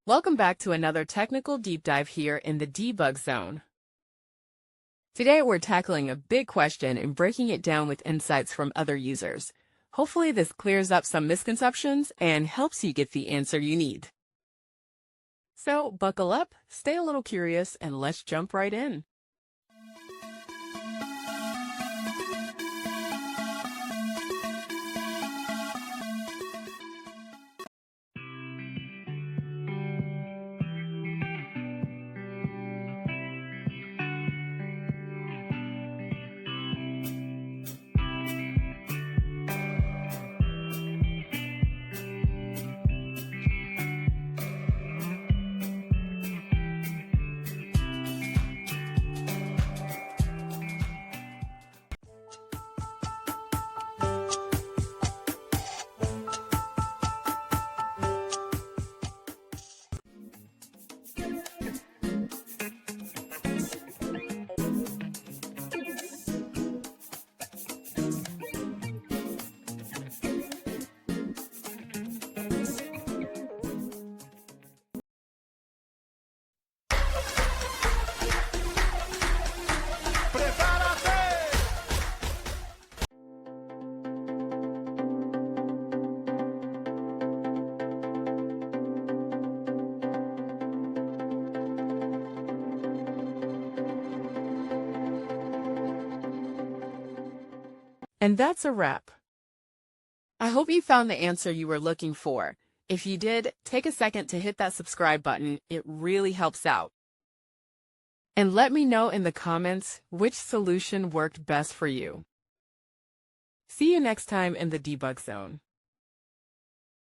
Welcome back to another technical deep dive here in the debug zone. Today we're tackling a big question and breaking it down with insights from other users. Hopefully this clears up some misconceptions and helps you get the answer you need. So buckle up, stay a little curious, and let's jump right in. And that's a wrap. I hope you found the answer you were looking for. If you did, take a second to hit that subscribe button. It really helps out. And let me know in the comments which solution worked best for you. See you next time in the debug zone.